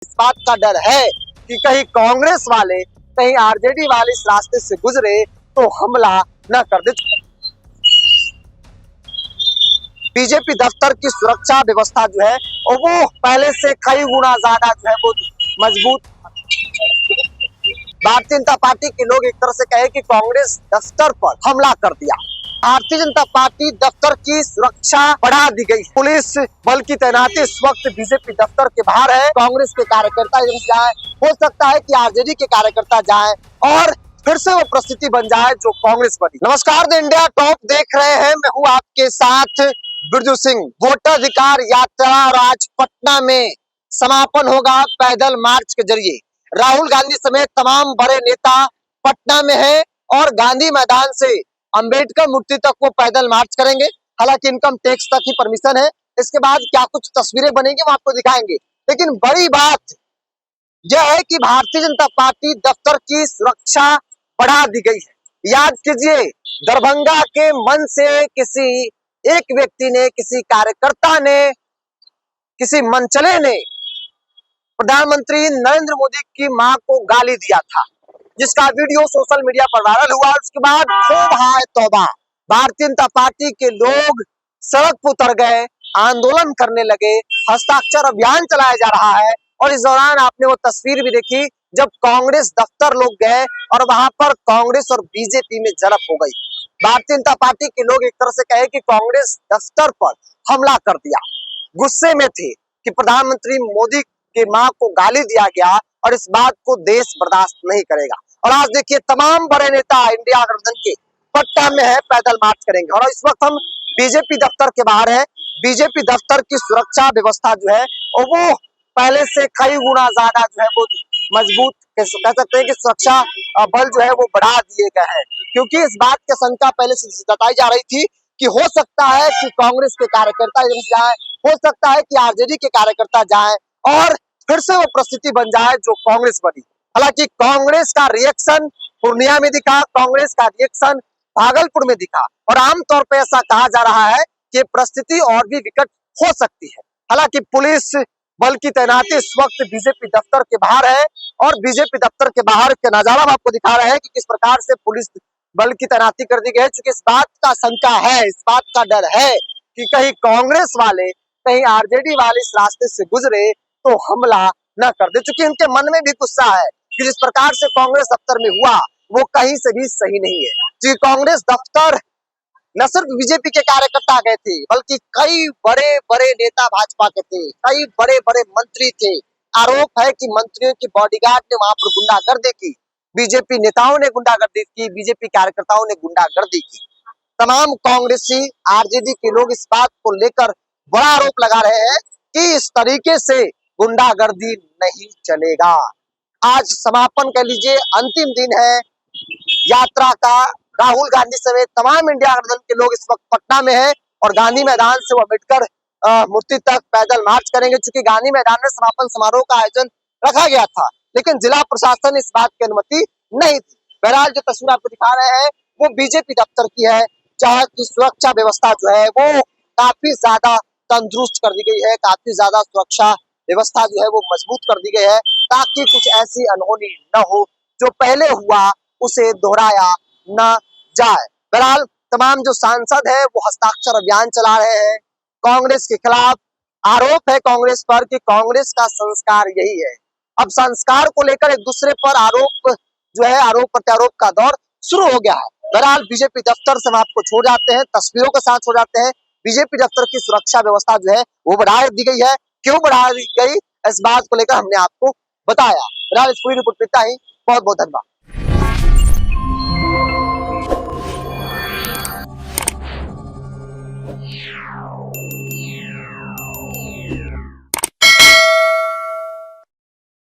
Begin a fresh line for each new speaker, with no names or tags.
इस बात का डर है कि कहीं कांग्रेस वाले, कहीं आरजेडी वाले इस रास्ते से गुजरे तो हमला न कर दे। बीजेपी दफ्तर की सुरक्षा व्यवस्था जो है वो पहले से कई गुना ज्यादा जो है वो मजबूत। भारतीय जनता पार्टी के लोग एक तरह से कहे कि कांग्रेस दफ्तर पर हमला कर दिया। भारतीय जनता पार्टी दफ्तर की सुरक्षा बढ़ा दी गई। पुलिस बल की तैनाती इस वक्त बीजेपी दफ्तर के बाहर है। कांग्रेस के कार्यकर्ता जाए, हो सकता है कि आरजेडी के कार्यकर्ता जाए और फिर से वो परिस्थिति बन जाए जो कांग्रेस बनी। नमस्कार, द इंडिया टॉप देख रहे हैं, मैं हूँ आपके साथ बिरजू सिंह। वोटाधिकार यात्रा और आज पटना में समापन होगा पैदल मार्च के जरिए। राहुल गांधी समेत तमाम बड़े नेता पटना में है और गांधी मैदान से अंबेडकर मूर्ति तक वो पैदल मार्च करेंगे। हालांकि इनकम टैक्स तक ही परमिशन है, इसके बाद क्या कुछ तस्वीरें बनेंगी वो आपको दिखाएंगे। लेकिन बड़ी बात यह है कि भारतीय जनता पार्टी दफ्तर की सुरक्षा बढ़ा दी गई है। याद कीजिए, दरभंगा के मन से किसी एक व्यक्ति ने, किसी कार्यकर्ता ने, किसी मनचले ने प्रधानमंत्री नरेंद्र मोदी की मां को गाली दिया था, जिसका वीडियो सोशल मीडिया पर वायरल हुआ। उसके बाद खूब हाय तौबा, भारतीय जनता पार्टी के लोग सड़क पर उतर गए, आंदोलन करने लगे, हस्ताक्षर अभियान चलाया जा रहा है। और इस दौरान आपने वो तस्वीर भी देखी जब कांग्रेस दफ्तर लोग गए और वहां पर कांग्रेस और बीजेपी में झड़प हो गई। भारतीय जनता पार्टी के लोग एक तरह से कहे कि कांग्रेस दफ्तर पर हमला कर दिया। गुस्से में थे कि प्रधानमंत्री मोदी की मां को गाली दिया गया और इस बात को देश बर्दाश्त नहीं करेगा। और आज देखिए, तमाम बड़े नेता इंडिया गठबंधन के पटना में है, पैदल मार्च करेंगे। और इस वक्त हम बीजेपी दफ्तर के बाहर है। बीजेपी दफ्तर की सुरक्षा व्यवस्था जो है वो पहले से कई गुना ज्यादा जो है वो मजबूत, कह सकते हैं कि सुरक्षा बल जो है वो बढ़ा दिए गए हैं। क्योंकि इस बात की शंका पहले से जताई जा रही थी कि हो सकता है कि कांग्रेस के कार्यकर्ता जाए, हो सकता है कि आरजेडी के कार्यकर्ता जाए और फिर से वो परिस्थिति बन जाए जो कांग्रेस बनी। हालांकि कांग्रेस का रिएक्शन पूर्णिया में दिखा, कांग्रेस का रिएक्शन भागलपुर में दिखा और आमतौर पर ऐसा कहा जा रहा है कि परिस्थिति और भी विकट हो सकती है। हालांकि पुलिस बल की तैनाती इस वक्त बीजेपी दफ्तर के बाहर है और बीजेपी दफ्तर के बाहर का नजारा हम आपको दिखा रहे हैं कि किस प्रकार से पुलिस बल की तैनाती कर दी गई है। चूंकि इस बात का शंका है, इस बात का डर है कि कहीं कांग्रेस वाले, कहीं आरजेडी वाले इस रास्ते से गुजरे तो हमला न कर दे। चूंकि उनके मन में भी गुस्सा है कि जिस प्रकार से कांग्रेस दफ्तर में हुआ वो कहीं से भी सही नहीं है। क्योंकि कांग्रेस दफ्तर न सिर्फ बीजेपी के कार्यकर्ता गए थे, बल्कि कई बड़े बड़े नेता भाजपा के थे, कई बड़े बड़े मंत्री थे। आरोप है कि मंत्रियों की बॉडीगार्ड ने वहां पर गुंडागर्दी की, बीजेपी नेताओं ने गुंडागर्दी की, बीजेपी कार्यकर्ताओं ने गुंडागर्दी की। तमाम कांग्रेसी, आरजेडी के लोग इस बात को लेकर बड़ा आरोप लगा रहे हैं कि इस तरीके से गुंडागर्दी नहीं चलेगा। आज समापन कह लीजिए, अंतिम दिन है यात्रा का। राहुल गांधी समेत तमाम इंडिया गठबंधन के लोग इस वक्त पटना में है और गांधी मैदान से वो अम्बेडकर मूर्ति तक पैदल मार्च करेंगे। चूंकि गांधी मैदान में समापन समारोह का आयोजन रखा गया था, लेकिन जिला प्रशासन इस बात की अनुमति नहीं थी। बहरहाल जो तस्वीर आपको दिखा रहे हैं वो बीजेपी दफ्तर की है, जहाँ की सुरक्षा व्यवस्था जो है वो काफी ज्यादा तंदुरुस्त कर दी गई है, काफी ज्यादा सुरक्षा व्यवस्था जो है वो मजबूत कर दी गई है, ताकि कुछ ऐसी अनहोनी न हो जो पहले हुआ उसे दोहराया न जाए। बहरहाल तमाम जो सांसद है वो हस्ताक्षर अभियान चला रहे हैं कांग्रेस के खिलाफ। आरोप है कांग्रेस पर कि कांग्रेस का संस्कार यही है। अब संस्कार को लेकर एक दूसरे पर आरोप जो है, आरोप प्रत्यारोप का दौर शुरू हो गया है। बहरहाल बीजेपी दफ्तर से हम आपको छोड़ जाते हैं, तस्वीरों के साथ छोड़ जाते हैं। बीजेपी दफ्तर की सुरक्षा व्यवस्था जो है वो बढ़ा दी गई है। क्यों बढ़ा दी गई, इस बात को लेकर हमने आपको बताया। बहरहाल इस पूरी रिपोर्ट इतना ही। बहुत बहुत धन्यवाद।